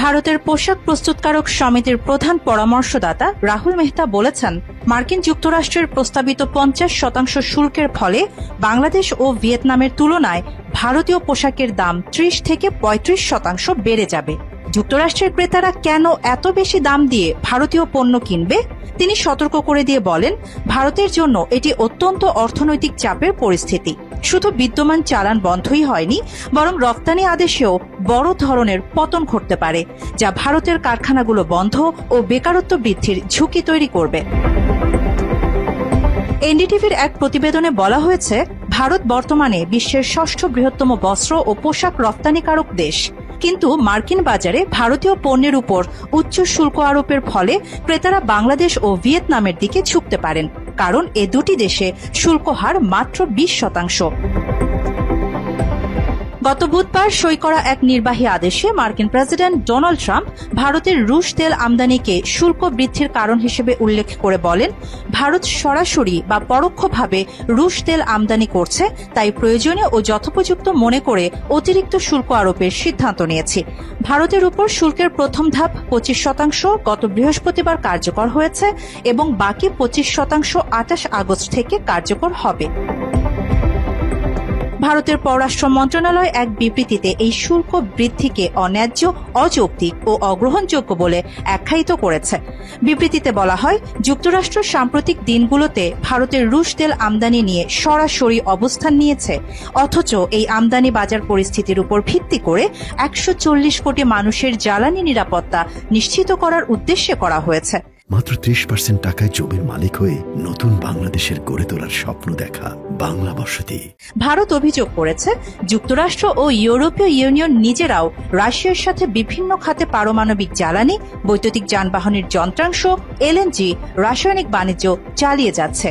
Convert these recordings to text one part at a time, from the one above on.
ভারতের পোশাক প্রস্তুতকারক সমিতির প্রধান পরামর্শদাতা রাহুল মেহতা বলেছেন, মার্কিন যুক্তরাষ্ট্রের প্রস্তাবিত 50% শুল্কের ফলে বাংলাদেশ ও ভিয়েতনামের তুলনায় ভারতীয় পোশাকের দাম 30 থেকে 35% বেড়ে যাবে। যুক্তরাষ্ট্রের ক্রেতারা কেন এত বেশি দাম দিয়ে ভারতীয় পণ্য কিনবে? তিনি সতর্ক করে দিয়ে বলেন, ভারতের জন্য এটি অত্যন্ত অর্থনৈতিক চাপের পরিস্থিতি। শুধু বিদ্যমান চালান বন্ধই হয়নি, বরং রপ্তানি আদেশেও বড় ধরনের পতন ঘটতে পারে, যা ভারতের কারখানাগুলো বন্ধ ও বেকারত্ব বৃদ্ধির ঝুঁকি তৈরি করবে। এনডিটিভির এক প্রতিবেদনে বলা হয়েছে, ভারত বর্তমানে বিশ্বের 6ষ্ঠ বৃহত্তম বস্ত্র ও পোশাক রপ্তানিকারক দেশ। কিন্তু মার্কিন বাজারে ভারতীয় পণ্যের উপর উচ্চ শুল্ক আরোপের ফলে ক্রেতারা বাংলাদেশ ও ভিয়েতনামের দিকে ঝুঁকতে পারেন, কারণ এ দুটি দেশে শুল্ক হার মাত্র 20%। গত বুধবার সই করা এক নির্বাহী আদেশে মার্কিন প্রেসিডেন্ট ডোনাল্ড ট্রাম্প ভারতের রুশ তেল আমদানিকে শুল্ক বৃদ্ধির কারণ হিসেবে উল্লেখ করে বলেন, ভারত সরাসরি বা পরোক্ষভাবে রুশ তেল আমদানি করছে, তাই প্রয়োজনীয় ও যথোপযুক্ত মনে করে অতিরিক্ত শুল্ক আরোপের সিদ্ধান্ত নিয়েছে। ভারতের উপর শুল্কের প্রথম ধাপ 25% গত বৃহস্পতিবার কার্যকর হয়েছে এবং বাকি 25% 28 আগস্ট থেকে কার্যকর হবে। ভারতের পররাষ্ট্র মন্ত্রণালয় এক বিবৃতিতে এই শুল্ক বৃদ্ধিকে অন্যায্য, অযৌক্তিক ও অগ্রহণযোগ্য বলে আখ্যায়িত করেছে। বিবৃতিতে বলা হয়, যুক্তরাষ্ট্র সাম্প্রতিক দিনগুলোতে ভারতের রুশ তেল আমদানি নিয়ে সরাসরি অবস্থান নিয়েছে, অথচ এই আমদানি বাজার পরিস্থিতির উপর ভিত্তি করে 140 কোটি মানুষের জ্বালানি নিরাপত্তা নিশ্চিত করার উদ্দেশ্যে করা হয়েছে। মাত্র 30% টাকায় জমির মালিক হয়ে নতুন বাংলাদেশের গড়ে তোলার স্বপ্ন দেখা বাংলা বসতি। ভারত অভিযোগ করেছে, যুক্তরাষ্ট্র ও ইউরোপীয় ইউনিয়ন নিজেরাও রাশিয়ার সাথে বিভিন্ন খাতে পারমাণবিক জ্বালানি, বৈদ্যুতিক যানবাহনের যন্ত্রাংশ, এলএনজি, রাসায়নিক বাণিজ্য চালিয়ে যাচ্ছে।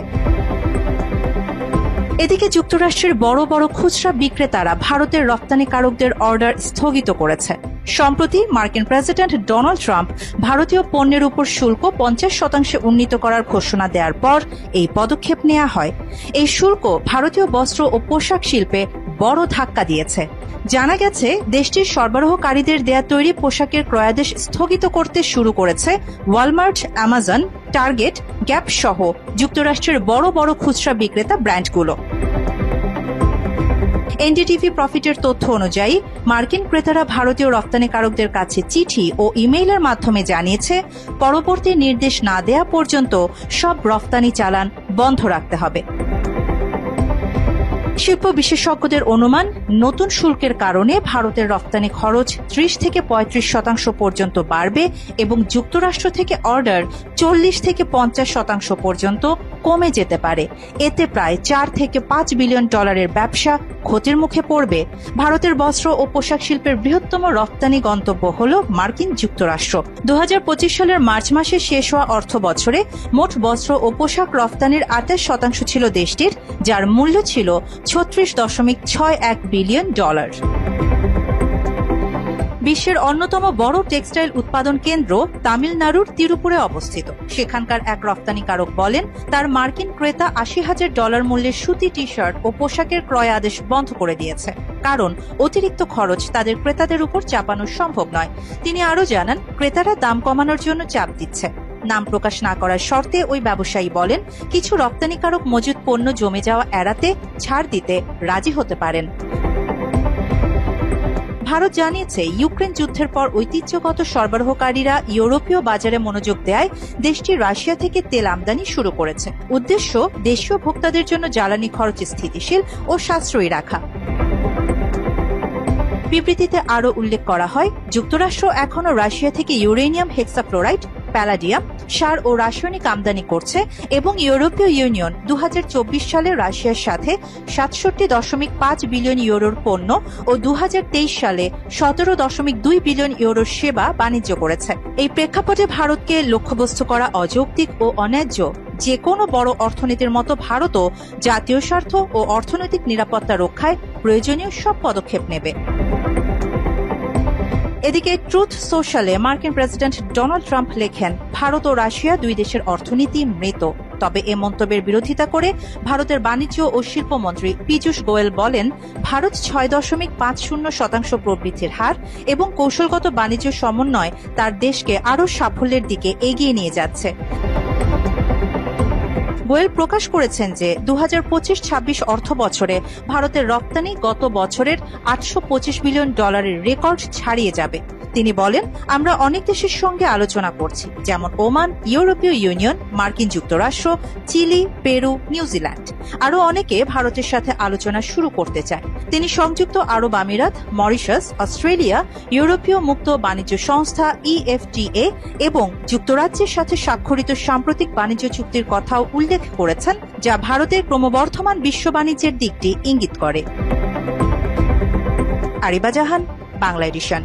এদিকে যুক্তরাষ্ট্রের বড় বড় খুচরা বিক্রেতারা ভারতের রপ্তানিকারকদের অর্ডার স্থগিত করেছে। সম্প্রতি মার্কিন প্রেসিডেন্ট ডোনাল্ড ট্রাম্প ভারতীয় পণ্যের উপর শুল্ক 50% উন্নীত করার ঘোষণা দেওয়ার পর এই পদক্ষেপ নেওয়া হয়। এই শুল্ক ভারতীয় বস্ত্র ও পোশাক শিল্পে বড় ধাক্কা দিয়েছে। জানা গেছে, দেশটির সরবরাহকারীদের দেয়া তৈরি পোশাকের ক্রয়াদেশ স্থগিত করতে শুরু করেছে ওয়ালমার্ট, অ্যামাজন, টার্গেট, গ্যাপ সহ যুক্তরাষ্ট্রের বড় বড় খুচরা বিক্রেতা ব্র্যান্ডগুলো। এনডিটিভি প্রফিটের তথ্য অনুযায়ী মার্কিন ক্রেতারা ভারতীয় রপ্তানিকারকদের কাছে চিঠি ও ইমেইলের মাধ্যমে জানিয়েছে, পরবর্তী নির্দেশ না দেয়া পর্যন্ত সব রপ্তানি চালান বন্ধ রাখতে হবে। শিল্প বিশেষজ্ঞদের অনুমান, নতুন শুল্কের কারণে ভারতের রপ্তানি খরচ 30 থেকে 35% পর্যন্ত বাড়বে এবং যুক্তরাষ্ট্র থেকে অর্ডার 40 থেকে 50% পর্যন্ত কমে যেতে পারে। এতে প্রায় 4 থেকে 5 বিলিয়ন ডলারের ব্যবসা ক্ষতির মুখে পড়বে। ভারতের বস্ত্র ও পোশাক শিল্পের বৃহত্তম রপ্তানি গন্তব্য হল মার্কিন যুক্তরাষ্ট্র। 2025 সালের মার্চ মাসে শেষ হওয়া অর্থ বছরে মোট বস্ত্র ও পোশাক রপ্তানির 28% ছিল দেশটির, যার মূল্য ছিল 36.61 বিলিয়ন ডলার। বিশ্বের অন্যতম বড় টেক্সটাইল উৎপাদন কেন্দ্র তামিলনাড়ুর তিরুপুরে অবস্থিত। সেখানকার এক রপ্তানিকারক বলেন, তার মার্কিন ক্রেতা $80,000 মূল্যের সুতি টি শার্ট ও পোশাকের ক্রয় আদেশ বন্ধ করে দিয়েছে, কারণ অতিরিক্ত খরচ তাদের ক্রেতাদের উপর চাপানো সম্ভব নয়। তিনি আরও জানান, ক্রেতারা দাম কমানোর জন্য চাপ দিচ্ছে। নাম প্রকাশ না করার শর্তে ওই ব্যবসায়ী বলেন, কিছু রপ্তানিকারক মজুদ পণ্য জমে যাওয়া এড়াতে ছাড় দিতে রাজি হতে পারেন। ভারত জানিয়েছে, ইউক্রেন যুদ্ধের পর ঐতিহ্যগত সরবরাহকারীরা ইউরোপীয় বাজারে মনোযোগ দেয় দেশটি রাশিয়া থেকে তেল আমদানি শুরু করেছে। উদ্দেশ্য, দেশীয় ভোক্তাদের জন্য জ্বালানি খরচ স্থিতিশীল ও সাশ্রয়ী রাখা। বিবৃতিতে আরও উল্লেখ করা হয়, যুক্তরাষ্ট্র এখনও রাশিয়া থেকে ইউরেনিয়াম হেক্সাফ্লোরাইড, প্যালাডিয়াম, সার ও রাসায়নিক আমদানি করছে এবং ইউরোপীয় ইউনিয়ন 2024 সালে রাশিয়ার সাথে 67.5 বিলিয়ন ইউরোর পণ্য ও 2023 সালে 17.2 বিলিয়ন ইউরোর সেবা বাণিজ্য করেছে। এই প্রেক্ষাপটে ভারতকে লক্ষ্যবস্তু করা অযৌক্তিক ও অন্যায্য। যে কোনো বড় অর্থনীতির মতো ভারতও জাতীয় স্বার্থ ও অর্থনৈতিক নিরাপত্তা রক্ষায় প্রয়োজনীয় সব পদক্ষেপ নেবে। এদিকে ট্রুথ সোশ্যালে মার্কিন প্রেসিডেন্ট ডোনাল্ড ট্রাম্প লেখেন, ভারত ও রাশিয়া দুই দেশের অর্থনীতি মৃত। তবে এ মন্তব্যের বিরোধিতা করে ভারতের বাণিজ্য ও শিল্পমন্ত্রী পীযূষ গোয়েল বলেন, ভারত 6.50% প্রবৃদ্ধির হার এবং কৌশলগত বাণিজ্য সমন্বয় তার দেশকে আরও সাফল্যের দিকে এগিয়ে নিয়ে যাচ্ছে। গোয়েল প্রকাশ করেছেন যে 2025-26 অর্থ বছরে ভারতের রপ্তানি গত বছরের $825 বিলিয়ন রেকর্ড ছাড়িয়ে যাবে। তিনি বলেন, আমরা অনেক দেশের সঙ্গে আলোচনা করছি, যেমন ওমান, ইউরোপীয় ইউনিয়ন, মার্কিন যুক্তরাষ্ট্র, চিলি, পেরু, নিউজিল্যান্ড। আরও অনেকে ভারতের সাথে আলোচনা শুরু করতে চায়। তিনি সংযুক্ত আরব আমিরাত, মরিশাস, অস্ট্রেলিয়া, ইউরোপীয় মুক্ত বাণিজ্য সংস্থা EFTA এবং যুক্তরাজ্যের সাথে স্বাক্ষরিত সাম্প্রতিক বাণিজ্য চুক্তির কথাও উল্লেখ করেছেন, যা ভারতের ক্রমবর্ধমান বিশ্ব বাণিজ্যের দিকটি ইঙ্গিত করে। আরিবা জাহান, বাংলা এডিশন।